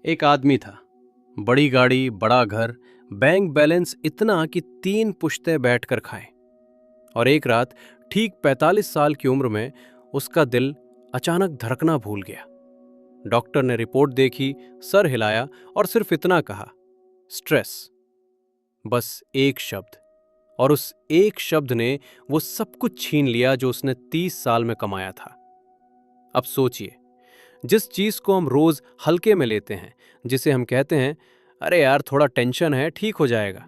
एक आदमी था। बड़ी गाड़ी, बड़ा घर, बैंक बैलेंस इतना कि 3 पुश्ते बैठकर खाएं। और एक रात ठीक 45 साल की उम्र में उसका दिल अचानक धड़कना भूल गया। डॉक्टर ने रिपोर्ट देखी, सर हिलाया और सिर्फ इतना कहा, स्ट्रेस। बस एक शब्द, और उस एक शब्द ने वो सब कुछ छीन लिया जो उसने 30 साल में कमाया था। अब सोचिए, जिस चीज को हम रोज हल्के में लेते हैं, जिसे हम कहते हैं अरे यार थोड़ा टेंशन है, ठीक हो जाएगा,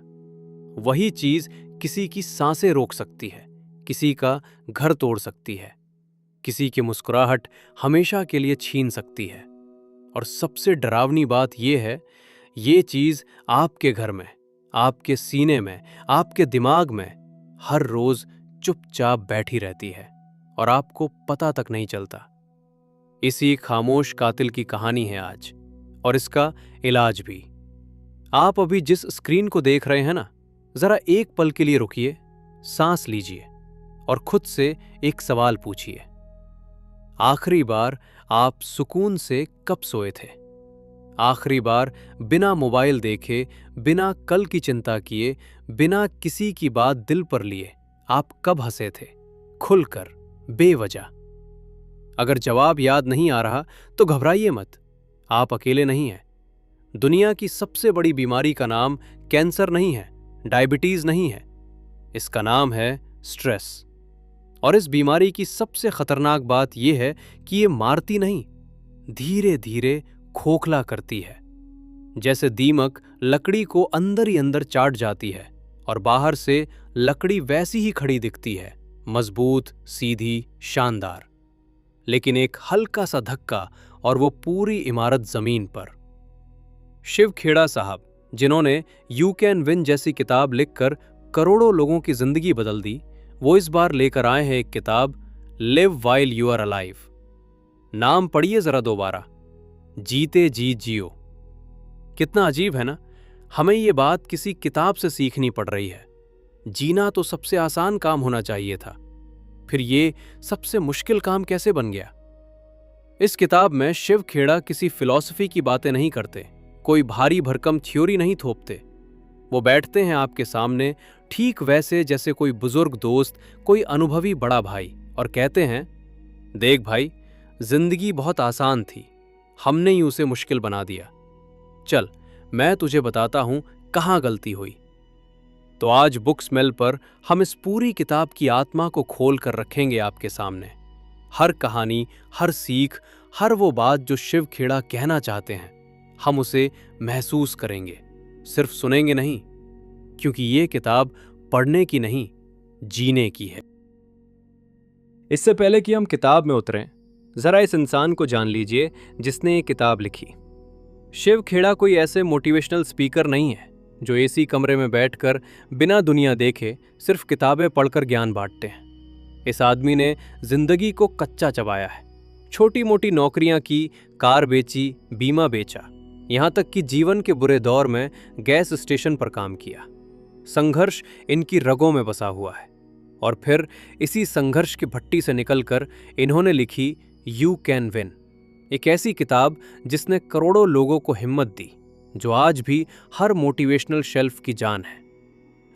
वही चीज किसी की सांसें रोक सकती है, किसी का घर तोड़ सकती है, किसी की मुस्कुराहट हमेशा के लिए छीन सकती है। और सबसे डरावनी बात यह है, ये चीज आपके घर में, आपके सीने में, आपके दिमाग में हर रोज चुपचाप बैठी रहती है और आपको पता तक नहीं चलता। इसी खामोश कातिल की कहानी है आज, और इसका इलाज भी। आप अभी जिस स्क्रीन को देख रहे हैं ना, जरा एक पल के लिए रुकिए, सांस लीजिए और खुद से एक सवाल पूछिए। आखिरी बार आप सुकून से कब सोए थे? आखिरी बार बिना मोबाइल देखे, बिना कल की चिंता किए, बिना किसी की बात दिल पर लिए आप कब हंसे थे, खुलकर, बेवजह? अगर जवाब याद नहीं आ रहा तो घबराइए मत, आप अकेले नहीं हैं। दुनिया की सबसे बड़ी बीमारी का नाम कैंसर नहीं है, डायबिटीज नहीं है, इसका नाम है स्ट्रेस। और इस बीमारी की सबसे खतरनाक बात यह है कि ये मारती नहीं, धीरे धीरे खोखला करती है। जैसे दीमक लकड़ी को अंदर ही अंदर चाट जाती है और बाहर से लकड़ी वैसी ही खड़ी दिखती है, मजबूत, सीधी, शानदार। लेकिन एक हल्का सा धक्का और वो पूरी इमारत जमीन पर। शिव खेड़ा साहब, जिन्होंने यू कैन विन जैसी किताब लिखकर करोड़ों लोगों की जिंदगी बदल दी, वो इस बार लेकर आए हैं एक किताब, live while you are alive. नाम पढ़िए जरा दोबारा, जीते जी जियो। कितना अजीब है ना, हमें ये बात किसी किताब से सीखनी पड़ रही है। जीना तो सबसे आसान काम होना चाहिए था, फिर ये सबसे मुश्किल काम कैसे बन गया? इस किताब में शिव खेड़ा किसी फिलॉसफी की बातें नहीं करते, कोई भारी भरकम थ्योरी नहीं थोपते। वो बैठते हैं आपके सामने ठीक वैसे जैसे कोई बुजुर्ग दोस्त, कोई अनुभवी बड़ा भाई, और कहते हैं, देख भाई, जिंदगी बहुत आसान थी, हमने ही उसे मुश्किल बना दिया। चल मैं तुझे बताता हूं कहां गलती हुई। तो आज बुक स्मेल पर हम इस पूरी किताब की आत्मा को खोल कर रखेंगे आपके सामने। हर कहानी, हर सीख, हर वो बात जो शिव खेड़ा कहना चाहते हैं, हम उसे महसूस करेंगे, सिर्फ सुनेंगे नहीं, क्योंकि ये किताब पढ़ने की नहीं, जीने की है। इससे पहले कि हम किताब में उतरें, जरा इस इंसान को जान लीजिए जिसने ये किताब लिखी। शिव खेड़ा कोई ऐसे मोटिवेशनल स्पीकर नहीं है जो एसी कमरे में बैठकर बिना दुनिया देखे सिर्फ किताबें पढ़कर ज्ञान बांटते हैं। इस आदमी ने जिंदगी को कच्चा चबाया है, छोटी मोटी नौकरियां की, कार बेची, बीमा बेचा, यहां तक कि जीवन के बुरे दौर में गैस स्टेशन पर काम किया। संघर्ष इनकी रगों में बसा हुआ है, और फिर इसी संघर्ष की भट्टी से निकलकर इन्होंने लिखी यू कैन विन, एक ऐसी किताब जिसने करोड़ों लोगों को हिम्मत दी, जो आज भी हर मोटिवेशनल शेल्फ की जान है।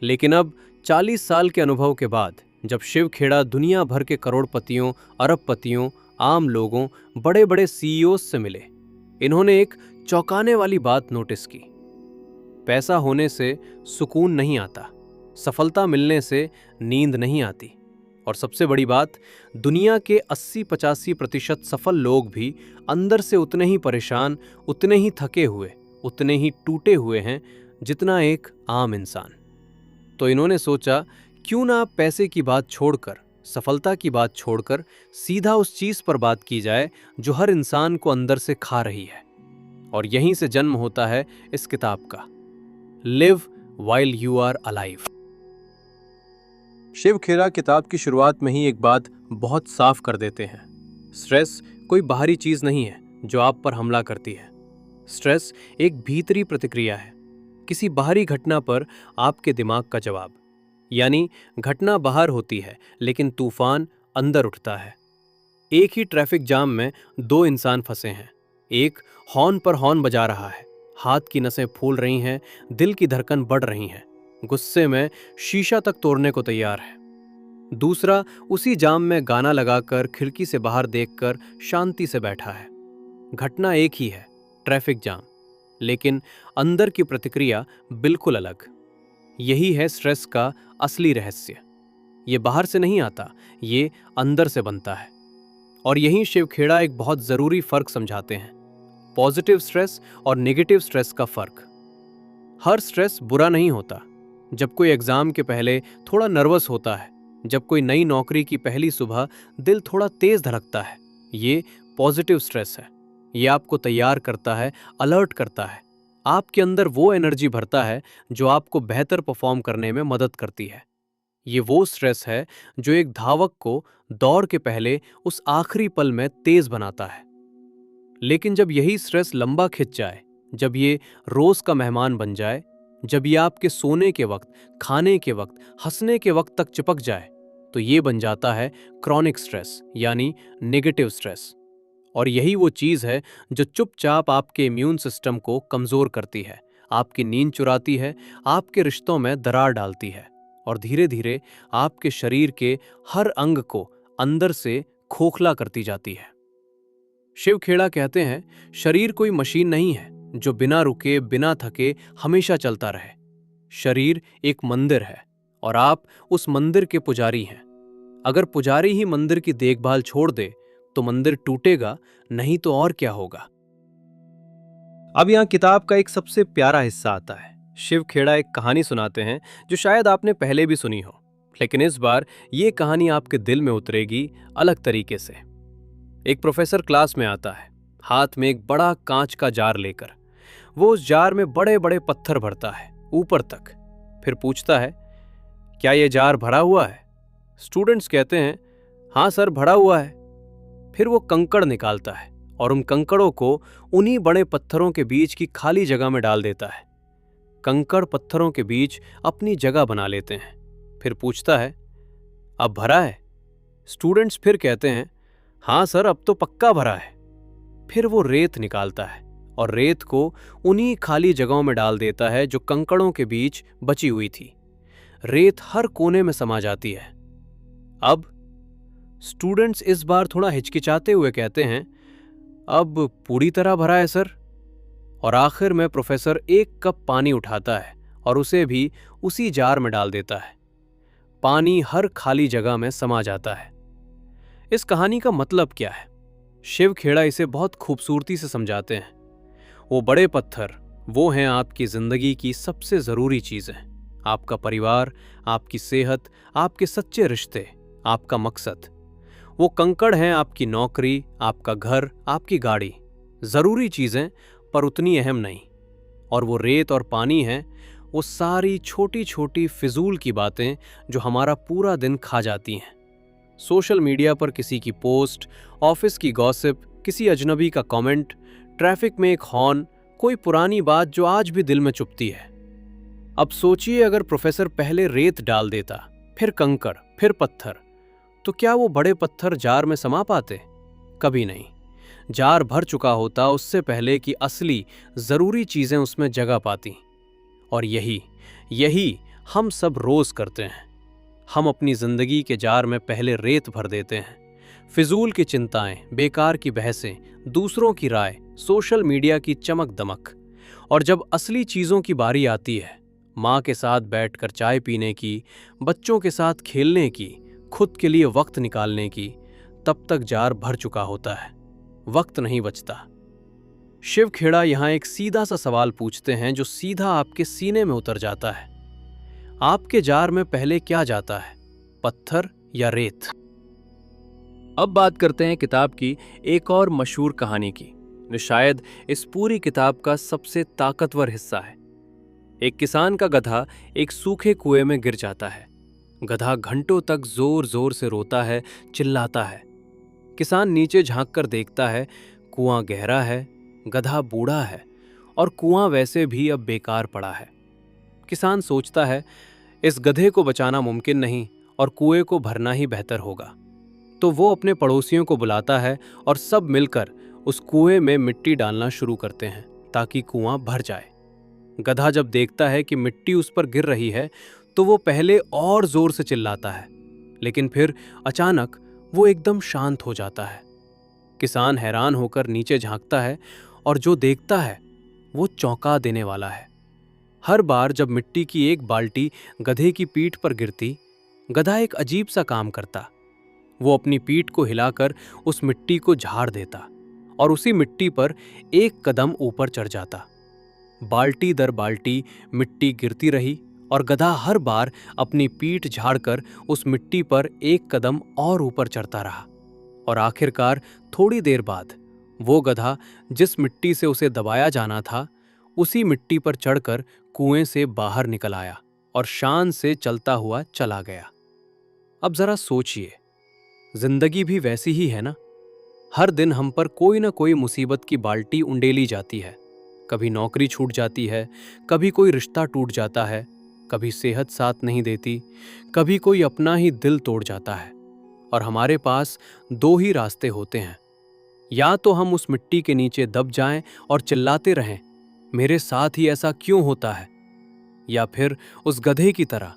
लेकिन अब 40 साल के अनुभव के बाद, जब शिव खेड़ा दुनिया भर के करोड़पतियों, अरबपतियों, आम लोगों, बड़े बड़े सीईओ से मिले, इन्होंने एक चौंकाने वाली बात नोटिस की। पैसा होने से सुकून नहीं आता, सफलता मिलने से नींद नहीं आती, और सबसे बड़ी बात, दुनिया के 80-85% सफल लोग भी अंदर से उतने ही परेशान, उतने ही थके हुए, उतने ही टूटे हुए हैं जितना एक आम इंसान। तो इन्होंने सोचा, क्यों ना पैसे की बात छोड़कर, सफलता की बात छोड़कर सीधा उस चीज पर बात की जाए जो हर इंसान को अंदर से खा रही है। और यहीं से जन्म होता है इस किताब का, live while you are alive. Shiv Khera किताब की शुरुआत में ही एक बात बहुत साफ कर देते हैं, स्ट्रेस कोई बाहरी चीज नहीं है जो आप पर हमला करती है। स्ट्रेस एक भीतरी प्रतिक्रिया है, किसी बाहरी घटना पर आपके दिमाग का जवाब। यानी घटना बाहर होती है लेकिन तूफान अंदर उठता है। एक ही ट्रैफिक जाम में 2 इंसान फंसे हैं, एक हॉर्न पर हॉर्न बजा रहा है, हाथ की नसें फूल रही हैं, दिल की धड़कन बढ़ रही हैं, गुस्से में शीशा तक तोड़ने को तैयार है। दूसरा उसी जाम में गाना लगाकर खिड़की से बाहर देखकर शांति से बैठा है। घटना एक ही है, ट्रैफिक जाम, लेकिन अंदर की प्रतिक्रिया बिल्कुल अलग। यही है स्ट्रेस का असली रहस्य। ये बाहर से नहीं आता, ये अंदर से बनता है। और यहीं शिवखेड़ा एक बहुत जरूरी फर्क समझाते हैं, पॉजिटिव स्ट्रेस और नेगेटिव स्ट्रेस का फर्क। हर स्ट्रेस बुरा नहीं होता। जब कोई एग्जाम के पहले थोड़ा नर्वस होता है, जब कोई नई नौकरी की पहली सुबह दिल थोड़ा तेज धड़कता है, ये पॉजिटिव स्ट्रेस है। ये आपको तैयार करता है, अलर्ट करता है, आपके अंदर वो एनर्जी भरता है जो आपको बेहतर परफॉर्म करने में मदद करती है। ये वो स्ट्रेस है जो एक धावक को दौड़ के पहले उस आखिरी पल में तेज बनाता है। लेकिन जब यही स्ट्रेस लंबा खिंच जाए, जब ये रोज का मेहमान बन जाए, जब ये आपके सोने के वक्त, खाने के वक्त, हंसने के वक्त तक चिपक जाए, तो ये बन जाता है क्रॉनिक स्ट्रेस, यानी नेगेटिव स्ट्रेस। और यही वो चीज है जो चुपचाप आपके इम्यून सिस्टम को कमजोर करती है, आपकी नींद चुराती है, आपके रिश्तों में दरार डालती है और धीरे धीरे आपके शरीर के हर अंग को अंदर से खोखला करती जाती है। शिवखेड़ा कहते हैं, शरीर कोई मशीन नहीं है जो बिना रुके, बिना थके हमेशा चलता रहे। शरीर एक मंदिर है और आप उस मंदिर के पुजारी हैं। अगर पुजारी ही मंदिर की देखभाल छोड़ दे तो मंदिर टूटेगा, नहीं तो और क्या होगा। अब यहां किताब का एक सबसे प्यारा हिस्सा आता है। शिवखेड़ा एक कहानी सुनाते हैं जो शायद आपने पहले भी सुनी हो, लेकिन इस बार ये कहानी आपके दिल में उतरेगी अलग तरीके से। एक प्रोफेसर क्लास में आता है, हाथ में एक बड़ा कांच का जार लेकर। वो उस जार में बड़े बड़े पत्थर भरता है, ऊपर तक। फिर पूछता है, क्या यह जार भरा हुआ है? स्टूडेंट्स कहते हैं, हाँ सर, भरा हुआ है। फिर वो कंकड़ निकालता है और उन कंकड़ों को उन्हीं बड़े पत्थरों के बीच की खाली जगह में डाल देता है। कंकड़ पत्थरों के बीच अपनी जगह बना लेते हैं। फिर पूछता है, अब भरा है? स्टूडेंट्स फिर कहते हैं, हाँ सर, अब तो पक्का भरा है। फिर वो रेत निकालता है और रेत को उन्हीं खाली जगहों में डाल देता है जो कंकड़ों के बीच बची हुई थी। रेत हर कोने में समा जाती है। अब स्टूडेंट्स इस बार थोड़ा हिचकिचाते हुए कहते हैं, अब पूरी तरह भरा है सर। और आखिर में प्रोफेसर एक कप पानी उठाता है और उसे भी उसी जार में डाल देता है। पानी हर खाली जगह में समा जाता है। इस कहानी का मतलब क्या है? शिवखेड़ा इसे बहुत खूबसूरती से समझाते हैं। वो बड़े पत्थर, वो हैं आपकी जिंदगी की सबसे जरूरी चीजें। आपका परिवार, आपकी सेहत, आपके सच्चे रिश्ते, आपका मकसद। वो कंकड़ हैं आपकी नौकरी, आपका घर, आपकी गाड़ी। जरूरी चीजें पर उतनी अहम नहीं। और वो रेत और पानी हैं वो सारी छोटी छोटी फिजूल की बातें जो हमारा पूरा दिन खा जाती हैं। सोशल मीडिया पर किसी की पोस्ट, ऑफिस की गॉसिप, किसी अजनबी का कमेंट, ट्रैफिक में एक हॉर्न, कोई पुरानी बात जो आज भी दिल में चुभती है। अब सोचिए, अगर प्रोफेसर पहले रेत डाल देता, फिर कंकड़, फिर पत्थर, तो क्या वो बड़े पत्थर जार में समा पाते? कभी नहीं। जार भर चुका होता उससे पहले कि असली जरूरी चीजें उसमें जगह पाती। और यही हम सब रोज करते हैं। हम अपनी जिंदगी के जार में पहले रेत भर देते हैं। फिजूल की चिंताएं, बेकार की बहसें, दूसरों की राय, सोशल मीडिया की चमक दमक। और जब असली चीजों की बारी आती है, माँ के साथ बैठकर चाय पीने की, बच्चों के साथ खेलने की, खुद के लिए वक्त निकालने की, तब तक जार भर चुका होता है, वक्त नहीं बचता। शिवखेड़ा यहां एक सीधा सा सवाल पूछते हैं जो सीधा आपके सीने में उतर जाता है। आपके जार में पहले क्या जाता है, पत्थर या रेत? अब बात करते हैं किताब की एक और मशहूर कहानी की, जो शायद इस पूरी किताब का सबसे ताकतवर हिस्सा है। एक किसान का गधा एक सूखे कुएं में गिर जाता है। गधा घंटों तक जोर जोर से रोता है, चिल्लाता है। किसान नीचे झांक कर देखता है, कुआं गहरा है, गधा बूढ़ा है और कुआं वैसे भी अब बेकार पड़ा है। किसान सोचता है, इस गधे को बचाना मुमकिन नहीं और कुएं को भरना ही बेहतर होगा। तो वो अपने पड़ोसियों को बुलाता है और सब मिलकर उस कुएं में मिट्टी डालना शुरू करते हैं ताकि कुआं भर जाए। गधा जब देखता है कि मिट्टी उस पर गिर रही है तो वो पहले और जोर से चिल्लाता है, लेकिन फिर अचानक वो एकदम शांत हो जाता है। किसान हैरान होकर नीचे झांकता है और जो देखता है वो चौंका देने वाला है। हर बार जब मिट्टी की एक बाल्टी गधे की पीठ पर गिरती, गधा एक अजीब सा काम करता। वो अपनी पीठ को हिलाकर उस मिट्टी को झाड़ देता और उसी मिट्टी पर एक कदम ऊपर चढ़ जाता। बाल्टी दर बाल्टी मिट्टी गिरती रही और गधा हर बार अपनी पीठ झाड़कर उस मिट्टी पर एक कदम और ऊपर चढ़ता रहा। और आखिरकार थोड़ी देर बाद वो गधा जिस मिट्टी से उसे दबाया जाना था, उसी मिट्टी पर चढ़कर कुएं से बाहर निकल आया और शान से चलता हुआ चला गया। अब जरा सोचिए, जिंदगी भी वैसी ही है ना। हर दिन हम पर कोई ना कोई मुसीबत की बाल्टी उंडेली जाती है। कभी नौकरी छूट जाती है, कभी कोई रिश्ता टूट जाता है, कभी सेहत साथ नहीं देती, कभी कोई अपना ही दिल तोड़ जाता है। और हमारे पास दो ही रास्ते होते हैं, या तो हम उस मिट्टी के नीचे दब जाएं और चिल्लाते रहें, मेरे साथ ही ऐसा क्यों होता है, या फिर उस गधे की तरह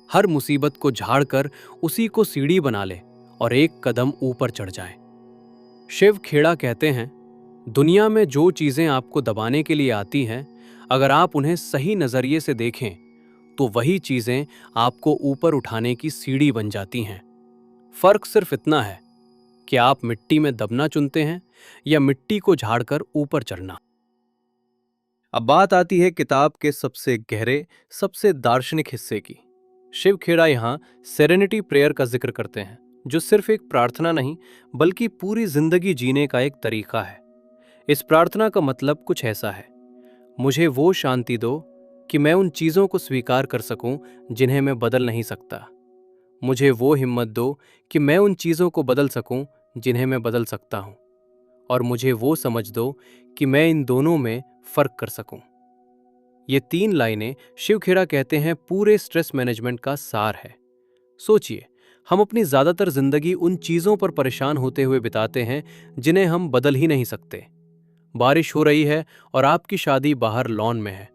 हर मुसीबत को झाड़कर उसी को सीढ़ी बना ले और एक कदम ऊपर चढ़ जाएं। शिव खेड़ा कहते हैं, दुनिया में जो चीजें आपको दबाने के लिए आती हैं, अगर आप उन्हें सही नजरिए से देखें तो वही चीजें आपको ऊपर उठाने की सीढ़ी बन जाती हैं। फर्क सिर्फ इतना है कि आप मिट्टी में दबना चुनते हैं या मिट्टी को झाड़कर ऊपर चढ़ना। अब बात आती है किताब के सबसे गहरे, सबसे दार्शनिक हिस्से की। शिव खेड़ा यहाँ सेरेनिटी प्रेयर का जिक्र करते हैं, जो सिर्फ एक प्रार्थना नहीं बल्कि पूरी जिंदगी जीने का एक तरीका है। इस प्रार्थना का मतलब कुछ ऐसा है, मुझे वो शांति दो कि मैं उन चीज़ों को स्वीकार कर सकूं जिन्हें मैं बदल नहीं सकता। मुझे वो हिम्मत दो कि मैं उन चीज़ों को बदल सकूं जिन्हें मैं बदल सकता हूं। और मुझे वो समझ दो कि मैं इन दोनों में फर्क कर सकूं। ये 3 लाइनें शिव खेड़ा कहते हैं पूरे स्ट्रेस मैनेजमेंट का सार है। सोचिए, हम अपनी ज्यादातर जिंदगी उन चीजों पर परेशान होते हुए बिताते हैं जिन्हें हम बदल ही नहीं सकते। बारिश हो रही है और आपकी शादी बाहर लॉन में है।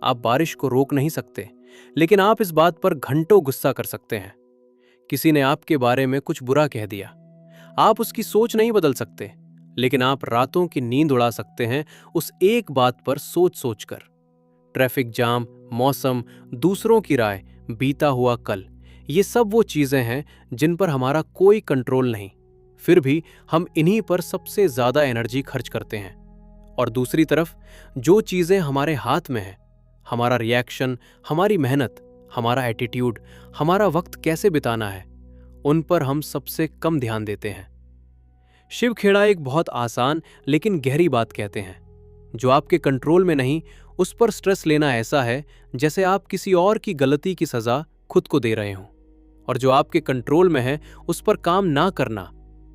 आप बारिश को रोक नहीं सकते, लेकिन आप इस बात पर घंटों गुस्सा कर सकते हैं। किसी ने आपके बारे में कुछ बुरा कह दिया, आप उसकी सोच नहीं बदल सकते, लेकिन आप रातों की नींद उड़ा सकते हैं उस एक बात पर सोच सोचकर। ट्रैफिक जाम, मौसम, दूसरों की राय, बीता हुआ कल, ये सब वो चीजें हैं जिन पर हमारा कोई कंट्रोल नहीं, फिर भी हम इन्हीं पर सबसे ज्यादा एनर्जी खर्च करते हैं। और दूसरी तरफ जो चीजें हमारे हाथ में हैं, हमारा रिएक्शन, हमारी मेहनत, हमारा एटीट्यूड, हमारा वक्त कैसे बिताना है, उन पर हम सबसे कम ध्यान देते हैं। शिव खेड़ा एक बहुत आसान लेकिन गहरी बात कहते हैं, जो आपके कंट्रोल में नहीं उस पर स्ट्रेस लेना ऐसा है जैसे आप किसी और की गलती की सजा खुद को दे रहे हों, और जो आपके कंट्रोल में है उस पर काम ना करना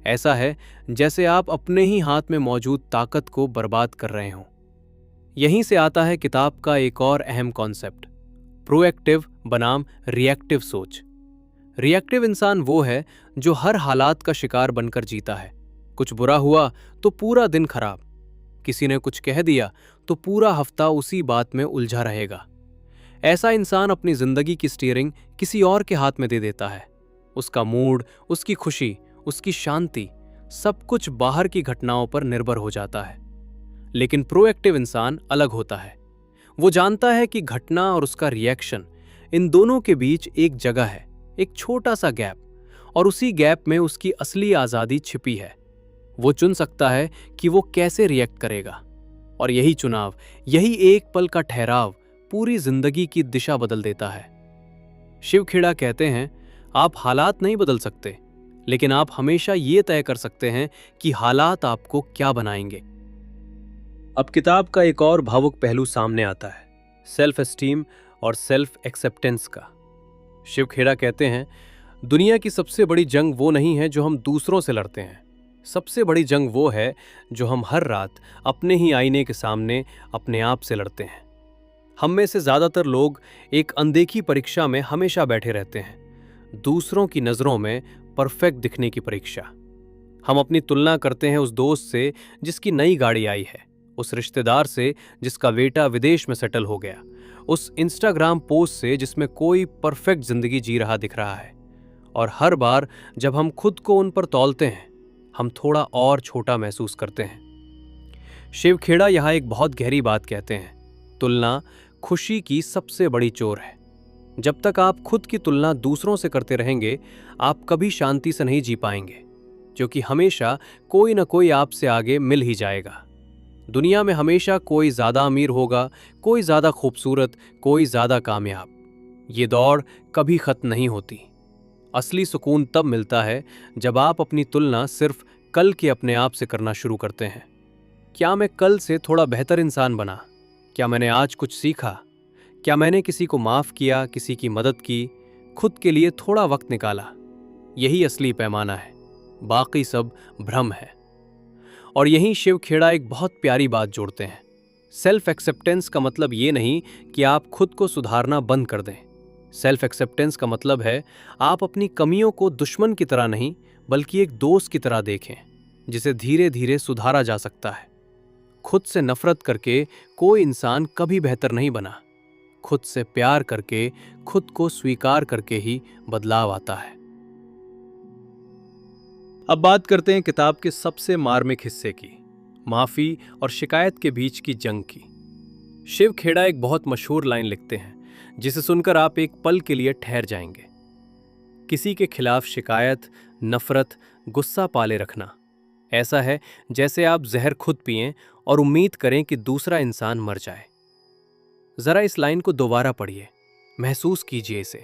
ऐसा है जैसे आप अपने ही हाथ में मौजूद ताकत को बर्बाद कर रहे हों। यहीं से आता है किताब का एक और अहम कॉन्सेप्ट, प्रोएक्टिव बनाम रिएक्टिव सोच। रिएक्टिव इंसान वो है जो हर हालात का शिकार बनकर जीता है। कुछ बुरा हुआ तो पूरा दिन खराब, किसी ने कुछ कह दिया तो पूरा हफ्ता उसी बात में उलझा रहेगा। ऐसा इंसान अपनी जिंदगी की स्टीयरिंग किसी और के हाथ में दे देता है। उसका मूड, उसकी खुशी, उसकी शांति, सब कुछ बाहर की घटनाओं पर निर्भर हो जाता है। लेकिन प्रोएक्टिव इंसान अलग होता है। वो जानता है कि घटना और उसका रिएक्शन, इन दोनों के बीच एक जगह है, एक छोटा सा गैप, और उसी गैप में उसकी असली आज़ादी छिपी है। वो चुन सकता है कि वो कैसे रिएक्ट करेगा, और यही चुनाव, यही एक पल का ठहराव पूरी जिंदगी की दिशा बदल देता है। शिव खेड़ा कहते हैं, आप हालात नहीं बदल सकते, लेकिन आप हमेशा ये तय कर सकते हैं कि हालात आपको क्या बनाएंगे। अब किताब का एक और भावुक पहलू सामने आता है, सेल्फ एस्टीम और सेल्फ एक्सेप्टेंस का। शिव खेड़ा कहते हैं, दुनिया की सबसे बड़ी जंग वो नहीं है जो हम दूसरों से लड़ते हैं, सबसे बड़ी जंग वो है जो हम हर रात अपने ही आईने के सामने अपने आप से लड़ते हैं। हम में से ज्यादातर लोग एक अनदेखी परीक्षा में हमेशा बैठे रहते हैं, दूसरों की नजरों में परफेक्ट दिखने की परीक्षा। हम अपनी तुलना करते हैं उस दोस्त से जिसकी नई गाड़ी आई है, उस रिश्तेदार से जिसका बेटा विदेश में सेटल हो गया, उस इंस्टाग्राम पोस्ट से जिसमें कोई परफेक्ट जिंदगी जी रहा दिख रहा है। और हर बार जब हम खुद को उन पर तौलते हैं, हम थोड़ा और छोटा महसूस करते हैं। शिव खेड़ा यहाँ एक बहुत गहरी बात कहते हैं, तुलना खुशी की सबसे बड़ी चोर है। जब तक आप खुद की तुलना दूसरों से करते रहेंगे, आप कभी शांति से नहीं जी पाएंगे, क्योंकि हमेशा कोई ना कोई आपसे आगे मिल ही जाएगा। दुनिया में हमेशा कोई ज्यादा अमीर होगा, कोई ज्यादा खूबसूरत, कोई ज्यादा कामयाब। ये दौड़ कभी खत्म नहीं होती। असली सुकून तब मिलता है जब आप अपनी तुलना सिर्फ कल के अपने आप से करना शुरू करते हैं। क्या मैं कल से थोड़ा बेहतर इंसान बना? क्या मैंने आज कुछ सीखा? क्या मैंने किसी को माफ किया, किसी की मदद की, खुद के लिए थोड़ा वक्त निकाला? यही असली पैमाना है, बाकी सब भ्रम है। और यहीं शिव खेड़ा एक बहुत प्यारी बात जोड़ते हैं। सेल्फ एक्सेप्टेंस का मतलब ये नहीं कि आप खुद को सुधारना बंद कर दें। सेल्फ एक्सेप्टेंस का मतलब है आप अपनी कमियों को दुश्मन की तरह नहीं, बल्कि एक दोस्त की तरह देखें, जिसे धीरे धीरे सुधारा जा सकता है। खुद से नफरत करके कोई इंसान कभी बेहतर नहीं बना। खुद से प्यार करके, खुद को स्वीकार करके ही बदलाव आता है। अब बात करते हैं किताब के सबसे मार्मिक हिस्से की, माफी और शिकायत के बीच की जंग की। शिव खेड़ा एक बहुत मशहूर लाइन लिखते हैं, जिसे सुनकर आप एक पल के लिए ठहर जाएंगे। किसी के खिलाफ शिकायत, नफरत, गुस्सा पाले रखना ऐसा है जैसे आप जहर खुद पिएं और उम्मीद करें कि दूसरा इंसान मर जाए। जरा इस लाइन को दोबारा पढ़िए, महसूस कीजिए इसे।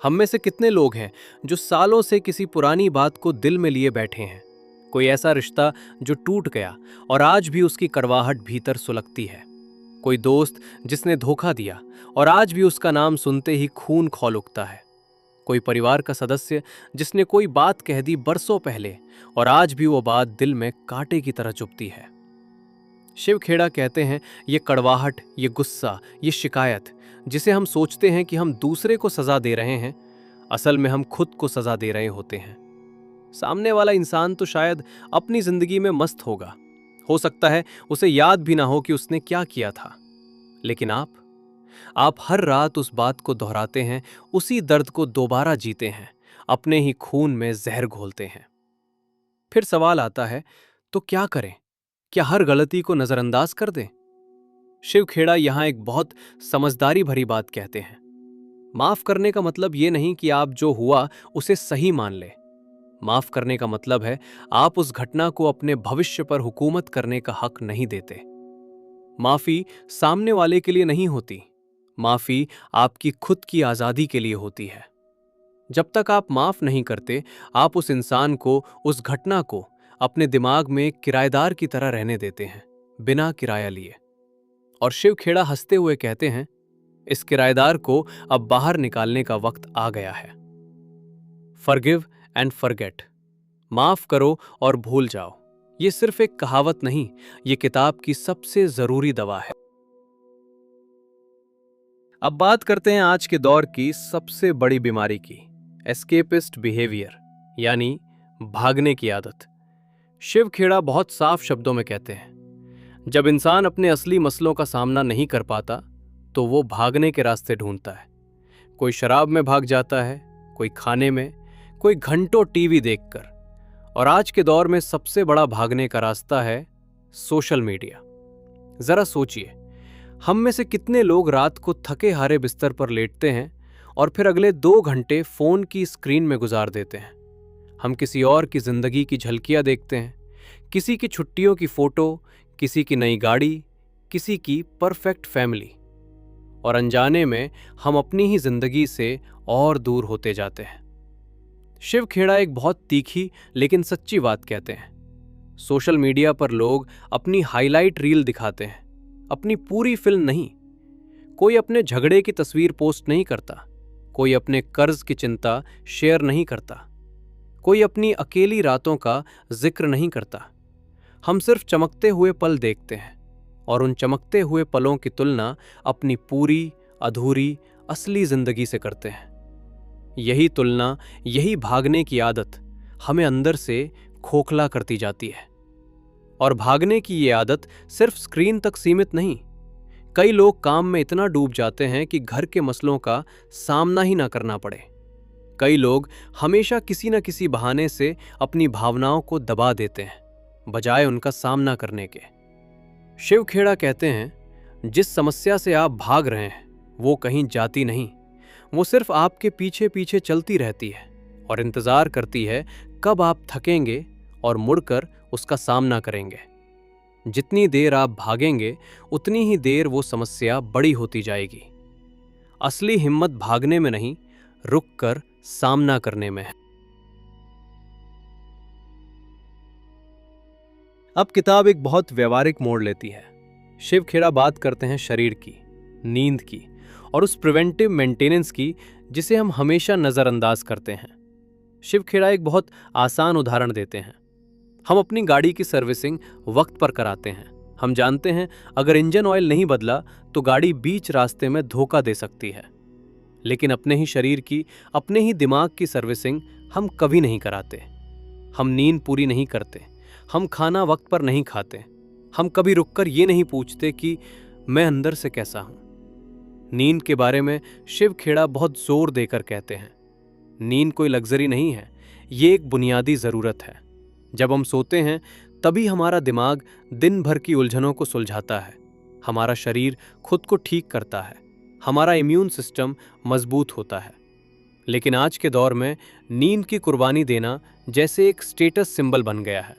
हम में से कितने लोग हैं जो सालों से किसी पुरानी बात को दिल में लिए बैठे हैं? कोई ऐसा रिश्ता जो टूट गया और आज भी उसकी कड़वाहट भीतर सुलगती है। कोई दोस्त जिसने धोखा दिया और आज भी उसका नाम सुनते ही खून खौल उठता है। कोई परिवार का सदस्य जिसने कोई बात कह दी बरसों पहले और आज भी वो बात दिल में कांटे की तरह चुभती है। शिव खेड़ा कहते हैं, ये कड़वाहट, ये गुस्सा, ये शिकायत जिसे हम सोचते हैं कि हम दूसरे को सजा दे रहे हैं, असल में हम खुद को सजा दे रहे होते हैं। सामने वाला इंसान तो शायद अपनी जिंदगी में मस्त होगा, हो सकता है उसे याद भी ना हो कि उसने क्या किया था, लेकिन आप हर रात उस बात को दोहराते हैं, उसी दर्द को दोबारा जीते हैं, अपने ही खून में जहर घोलते हैं। फिर सवाल आता है, तो क्या करें? क्या हर गलती को नजरअंदाज कर दें? शिव खेड़ा यहां एक बहुत समझदारी भरी बात कहते हैं। माफ करने का मतलब यह नहीं कि आप जो हुआ उसे सही मान ले। माफ करने का मतलब है आप उस घटना को अपने भविष्य पर हुकूमत करने का हक नहीं देते। माफी सामने वाले के लिए नहीं होती, माफी आपकी खुद की आजादी के लिए होती है। जब तक आप माफ नहीं करते, आप उस इंसान को, उस घटना को अपने दिमाग में किराएदार की तरह रहने देते हैं, बिना किराया लिए। और शिव खेड़ा हंसते हुए कहते हैं, इस किराएदार को अब बाहर निकालने का वक्त आ गया है। फॉरगिव एंड फॉरगेट, माफ करो और भूल जाओ, ये सिर्फ एक कहावत नहीं, ये किताब की सबसे जरूरी दवा है। अब बात करते हैं आज के दौर की सबसे बड़ी बीमारी की, एस्केपिस्ट बिहेवियर, यानी भागने की आदत। शिव खेड़ा बहुत साफ शब्दों में कहते हैं, जब इंसान अपने असली मसलों का सामना नहीं कर पाता तो वो भागने के रास्ते ढूंढता है। कोई शराब में भाग जाता है, कोई खाने में, कोई घंटों टीवी देखकर। और आज के दौर में सबसे बड़ा भागने का रास्ता है सोशल मीडिया। जरा सोचिए, हम में से कितने लोग रात को थके हारे बिस्तर पर लेटते हैं और फिर अगले 2 घंटे फोन की स्क्रीन में गुजार देते हैं। हम किसी और की जिंदगी की झलकियां देखते हैं, किसी की छुट्टियों की फोटो, किसी की नई गाड़ी, किसी की परफेक्ट फैमिली, और अनजाने में हम अपनी ही जिंदगी से और दूर होते जाते हैं। शिव खेड़ा एक बहुत तीखी लेकिन सच्ची बात कहते हैं। सोशल मीडिया पर लोग अपनी हाईलाइट रील दिखाते हैं, अपनी पूरी फिल्म नहीं। कोई अपने झगड़े की तस्वीर पोस्ट नहीं करता, कोई अपने कर्ज की चिंता शेयर नहीं करता, कोई अपनी अकेली रातों का जिक्र नहीं करता। हम सिर्फ चमकते हुए पल देखते हैं और उन चमकते हुए पलों की तुलना अपनी पूरी, अधूरी, असली जिंदगी से करते हैं। यही तुलना, यही भागने की आदत हमें अंदर से खोखला करती जाती है। और भागने की ये आदत सिर्फ स्क्रीन तक सीमित नहीं। कई लोग काम में इतना डूब जाते हैं कि घर के मसलों का सामना ही ना करना पड़े। कई लोग हमेशा किसी न किसी बहाने से अपनी भावनाओं को दबा देते हैं, बजाय उनका सामना करने के। शिव खेड़ा कहते हैं, जिस समस्या से आप भाग रहे हैं वो कहीं जाती नहीं, वो सिर्फ आपके पीछे पीछे चलती रहती है और इंतजार करती है कब आप थकेंगे और मुड़कर उसका सामना करेंगे। जितनी देर आप भागेंगे उतनी ही देर वो समस्या बड़ी होती जाएगी। असली हिम्मत भागने में नहीं, रुककर सामना करने में है। अब किताब एक बहुत व्यवहारिक मोड़ लेती है। शिव खेड़ा बात करते हैं शरीर की, नींद की और उस प्रिवेंटिव मेंटेनेंस की जिसे हम हमेशा नजरअंदाज करते हैं। शिव खेड़ा एक बहुत आसान उदाहरण देते हैं। हम अपनी गाड़ी की सर्विसिंग वक्त पर कराते हैं। हम जानते हैं अगर इंजन ऑयल नहीं बदला तो गाड़ी बीच रास्ते में धोखा दे सकती है। लेकिन अपने ही शरीर की, अपने ही दिमाग की सर्विसिंग हम कभी नहीं कराते। हम नींद पूरी नहीं करते, हम खाना वक्त पर नहीं खाते, हम कभी रुककर ये नहीं पूछते कि मैं अंदर से कैसा हूं। नींद के बारे में शिव खेड़ा बहुत जोर देकर कहते हैं, नींद कोई लग्जरी नहीं है, ये एक बुनियादी जरूरत है। जब हम सोते हैं तभी हमारा दिमाग दिन भर की उलझनों को सुलझाता है, हमारा शरीर खुद को ठीक करता है, हमारा इम्यून सिस्टम मजबूत होता है। लेकिन आज के दौर में नींद की कुर्बानी देना जैसे एक स्टेटस सिंबल बन गया है।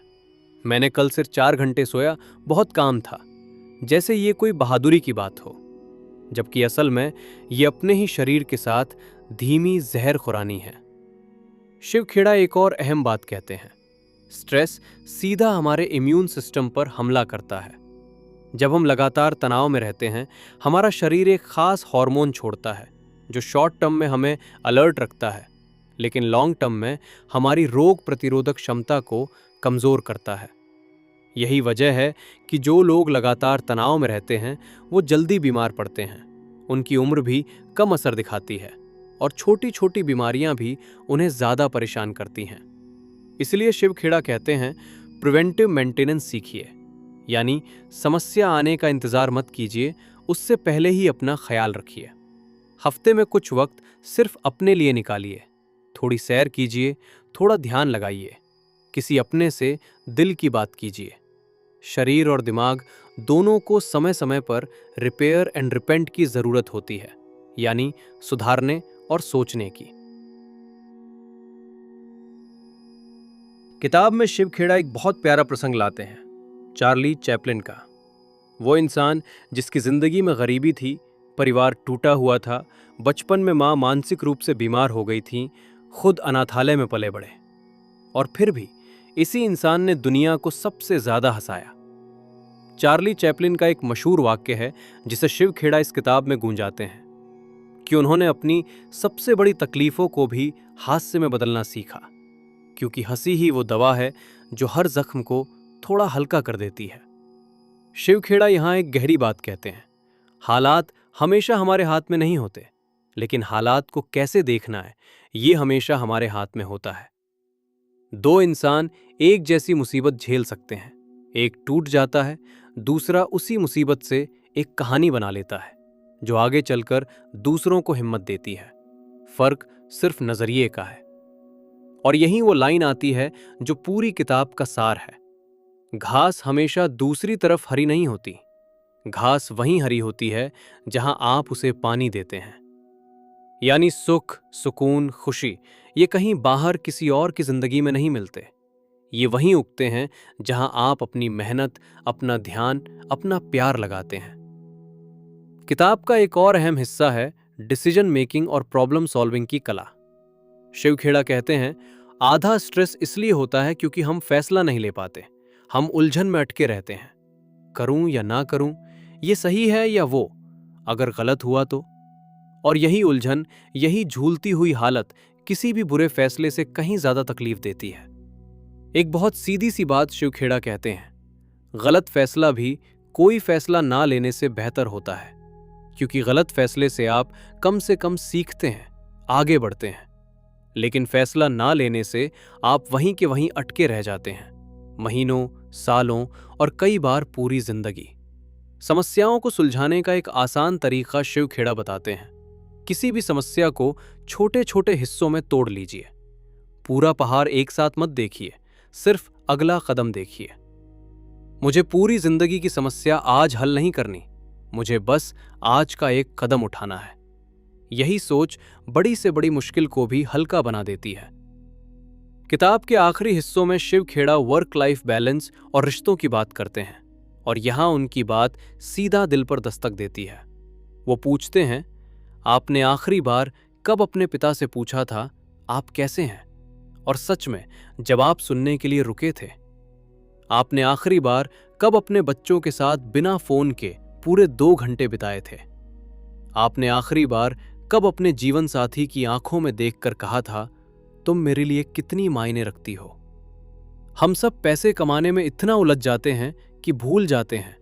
मैंने कल सिर्फ 4 घंटे सोया, बहुत काम था, जैसे ये कोई बहादुरी की बात हो, जबकि असल में ये अपने ही शरीर के साथ धीमी जहर खुरानी है। शिव खेड़ा एक और अहम बात कहते हैं, स्ट्रेस सीधा हमारे इम्यून सिस्टम पर हमला करता है। जब हम लगातार तनाव में रहते हैं, हमारा शरीर एक खास हार्मोन छोड़ता है जो शॉर्ट टर्म में हमें अलर्ट रखता है, लेकिन लॉन्ग टर्म में हमारी रोग प्रतिरोधक क्षमता को कमज़ोर करता है। यही वजह है कि जो लोग लगातार तनाव में रहते हैं वो जल्दी बीमार पड़ते हैं, उनकी उम्र भी कम असर दिखाती है और छोटी छोटी बीमारियां भी उन्हें ज़्यादा परेशान करती हैं। इसलिए शिव खेड़ा कहते हैं, प्रिवेंटिव मेंटेनेंस सीखिए, यानी समस्या आने का इंतज़ार मत कीजिए, उससे पहले ही अपना ख्याल रखिए। हफ्ते में कुछ वक्त सिर्फ अपने लिए निकालिए, थोड़ी सैर कीजिए, थोड़ा ध्यान लगाइए, किसी अपने से दिल की बात कीजिए। शरीर और दिमाग दोनों को समय समय पर रिपेयर एंड रिपेंट की ज़रूरत होती है, यानी सुधारने और सोचने की। किताब में शिव खेड़ा एक बहुत प्यारा प्रसंग लाते हैं, चार्ली चैपलिन का। वो इंसान जिसकी जिंदगी में गरीबी थी, परिवार टूटा हुआ था, बचपन में माँ मानसिक रूप से बीमार हो गई थी, खुद अनाथालय में पले बढ़े, और फिर भी इसी इंसान ने दुनिया को सबसे ज्यादा हंसाया। चार्ली चैपलिन का एक मशहूर वाक्य है जिसे शिव खेड़ा इस किताब में गूंजाते हैं कि उन्होंने अपनी सबसे बड़ी तकलीफों को भी हास्य में बदलना सीखा, क्योंकि हंसी ही वो दवा है जो हर जख्म को थोड़ा हल्का कर देती है। शिव खेड़ा यहाँ एक गहरी बात कहते हैं, हालात हमेशा हमारे हाथ में नहीं होते, लेकिन हालात को कैसे देखना है ये हमेशा हमारे हाथ में होता है। 2 इंसान एक जैसी मुसीबत झेल सकते हैं, एक टूट जाता है, दूसरा उसी मुसीबत से एक कहानी बना लेता है जो आगे चलकर दूसरों को हिम्मत देती है। फर्क सिर्फ नजरिए का है। और यहीं वो लाइन आती है जो पूरी किताब का सार है, घास हमेशा दूसरी तरफ हरी नहीं होती, घास वहीं हरी होती है जहां आप उसे पानी देते हैं। यानी सुख, सुकून, खुशी ये कहीं बाहर किसी और की जिंदगी में नहीं मिलते, ये वहीं उगते हैं जहां आप अपनी मेहनत, अपना ध्यान, अपना प्यार लगाते हैं। किताब का एक और अहम हिस्सा है डिसीजन मेकिंग और प्रॉब्लम सॉल्विंग की कला। शिव खेड़ा कहते हैं, आधा स्ट्रेस इसलिए होता है क्योंकि हम फैसला नहीं ले पाते, हम उलझन में अटके रहते हैं, करूं या ना करूं, ये सही है या वो, अगर गलत हुआ तो। और यही उलझन, यही झूलती हुई हालत किसी भी बुरे फैसले से कहीं ज्यादा तकलीफ देती है। एक बहुत सीधी सी बात शिव खेड़ा कहते हैं, गलत फैसला भी कोई फैसला ना लेने से बेहतर होता है, क्योंकि गलत फैसले से आप कम सीखते हैं, आगे बढ़ते हैं। लेकिन फैसला ना लेने से आप वहीं के वहीं अटके रह जाते हैं, महीनों, सालों और कई बार पूरी जिंदगी। समस्याओं को सुलझाने का एक आसान तरीका शिव खेड़ा बताते हैं। किसी भी समस्या को छोटे छोटे हिस्सों में तोड़ लीजिए। पूरा पहाड़ एक साथ मत देखिए, सिर्फ अगला कदम देखिए। मुझे पूरी जिंदगी की समस्या आज हल नहीं करनी, मुझे बस आज का एक कदम उठाना है। यही सोच बड़ी से बड़ी मुश्किल को भी हल्का बना देती है। किताब के आखिरी हिस्सों में Shiv Khera work life balance और रिश्तों की बात करते हैं, और यहां उनकी बात सीधा दिल पर दस्तक देती है। वो पूछते हैं, आपने आखिरी बार कब अपने पिता से पूछा था आप कैसे हैं, और सच में जवाब सुनने के लिए रुके थे? आपने आखिरी बार कब अपने बच्चों के साथ बिना फोन के पूरे 2 घंटे बिताए थे? आपने आखिरी बार कब अपने जीवन साथी की आंखों में देखकर कहा था, तुम मेरे लिए कितनी मायने रखती हो? हम सब पैसे कमाने में इतना उलझ जाते हैं कि भूल जाते हैं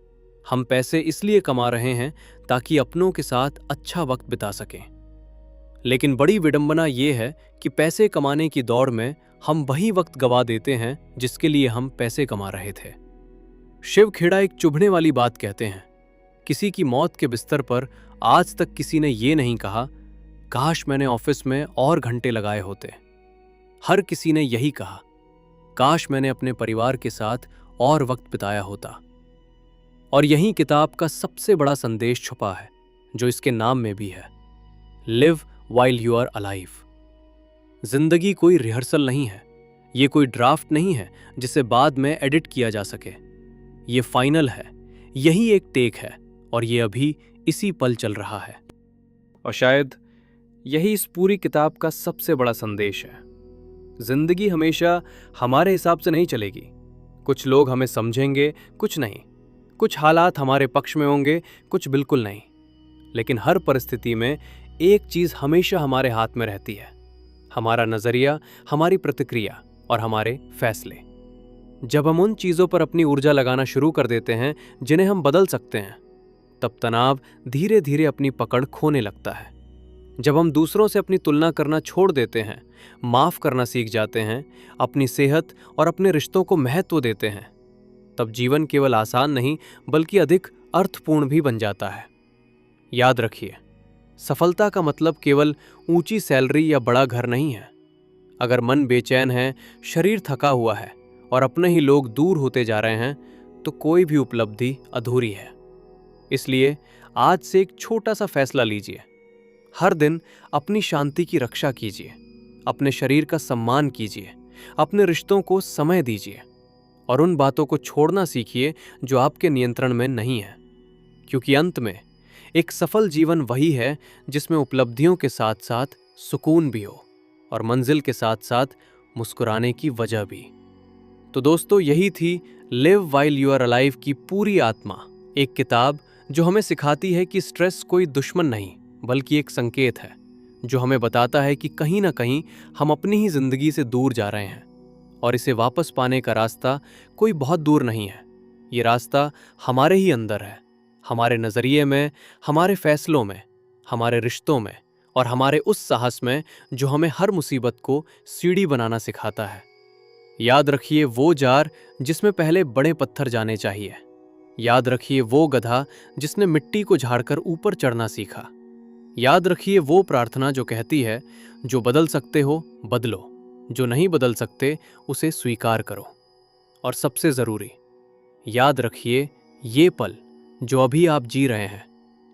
हम पैसे इसलिए कमा रहे हैं ताकि अपनों के साथ अच्छा वक्त बिता सकें। लेकिन बड़ी विडंबना यह है कि पैसे कमाने की दौड़ में हम वही वक्त गवा देते हैं जिसके लिए हम पैसे कमा रहे थे। शिव खेड़ा एक चुभने वाली बात कहते हैं। किसी की मौत के बिस्तर पर आज तक किसी ने ये नहीं कहा, काश मैंने ऑफिस में और घंटे लगाए होते। हर किसी ने यही कहा, काश मैंने अपने परिवार के साथ और वक्त बिताया होता। और यही किताब का सबसे बड़ा संदेश छुपा है, जो इसके नाम में भी है, live while you are alive. जिंदगी कोई रिहर्सल नहीं है, ये कोई ड्राफ्ट नहीं है जिसे बाद में एडिट किया जा सके। ये फाइनल है, यही एक टेक है, और ये अभी इसी पल चल रहा है। और शायद यही इस पूरी किताब का सबसे बड़ा संदेश है। जिंदगी हमेशा हमारे हिसाब से नहीं चलेगी। कुछ लोग हमें समझेंगे, कुछ नहीं। कुछ हालात हमारे पक्ष में होंगे, कुछ बिल्कुल नहीं। लेकिन हर परिस्थिति में एक चीज हमेशा हमारे हाथ में रहती है, हमारा नजरिया, हमारी प्रतिक्रिया और हमारे फैसले। जब हम उन चीजों पर अपनी ऊर्जा लगाना शुरू कर देते हैं जिन्हें हम बदल सकते हैं, तब तनाव धीरे धीरे अपनी पकड़ खोने लगता है। जब हम दूसरों से अपनी तुलना करना छोड़ देते हैं, माफ करना सीख जाते हैं, अपनी सेहत और अपने रिश्तों को महत्व देते हैं, तब जीवन केवल आसान नहीं बल्कि अधिक अर्थपूर्ण भी बन जाता है। याद रखिए, सफलता का मतलब केवल ऊंची सैलरी या बड़ा घर नहीं है। अगर मन बेचैन है, शरीर थका हुआ है और अपने ही लोग दूर होते जा रहे हैं, तो कोई भी उपलब्धि अधूरी है। इसलिए आज से एक छोटा सा फैसला लीजिए। हर दिन अपनी शांति की रक्षा कीजिए, अपने शरीर का सम्मान कीजिए, अपने रिश्तों को समय दीजिए और उन बातों को छोड़ना सीखिए जो आपके नियंत्रण में नहीं है। क्योंकि अंत में एक सफल जीवन वही है जिसमें उपलब्धियों के साथ साथ सुकून भी हो और मंजिल के साथ साथ मुस्कुराने की वजह भी। तो दोस्तों, यही थी live while you are alive की पूरी आत्मा। एक किताब जो हमें सिखाती है कि स्ट्रेस कोई दुश्मन नहीं बल्कि एक संकेत है, जो हमें बताता है कि कहीं ना कहीं हम अपनी ही जिंदगी से दूर जा रहे हैं और इसे वापस पाने का रास्ता कोई बहुत दूर नहीं है। ये रास्ता हमारे ही अंदर है, हमारे नजरिए में, हमारे फैसलों में, हमारे रिश्तों में और हमारे उस साहस में जो हमें हर मुसीबत को सीढ़ी बनाना सिखाता है। याद रखिए वो जार जिसमें पहले बड़े पत्थर जाने चाहिए। याद रखिए वो गधा जिसने मिट्टी को झाड़कर ऊपर चढ़ना सीखा। याद रखिए वो प्रार्थना जो कहती है, जो बदल सकते हो बदलो, जो नहीं बदल सकते उसे स्वीकार करो। और सबसे जरूरी, याद रखिए ये पल जो अभी आप जी रहे हैं,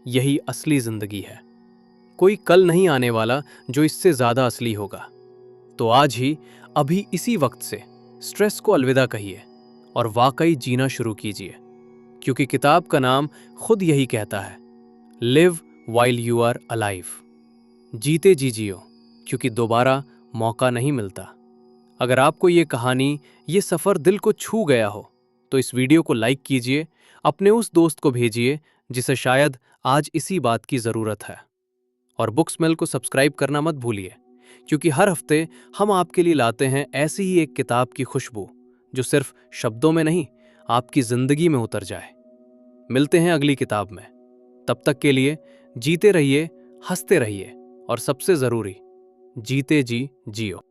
यही असली जिंदगी है। कोई कल नहीं आने वाला जो इससे ज्यादा असली होगा। तो आज ही, अभी इसी वक्त से स्ट्रेस को अलविदा कहिए और वाकई जीना शुरू कीजिए, क्योंकि किताब का नाम खुद यही कहता है, live while you are alive. जीते जी जियो, क्योंकि दोबारा मौका नहीं मिलता। अगर आपको ये कहानी, ये सफर दिल को छू गया हो, तो इस वीडियो को लाइक कीजिए, अपने उस दोस्त को भेजिए जिसे शायद आज इसी बात की जरूरत है। और बुकस्मेल को सब्सक्राइब करना मत भूलिए, क्योंकि हर हफ्ते हम आपके लिए लाते हैं ऐसी ही एक किताब की खुशबू जो सिर्फ शब्दों में नहीं, आपकी जिंदगी में उतर जाए। मिलते हैं अगली किताब में। तब तक के लिए जीते रहिए, हंसते रहिए और सबसे जरूरी, जीते जी जियो।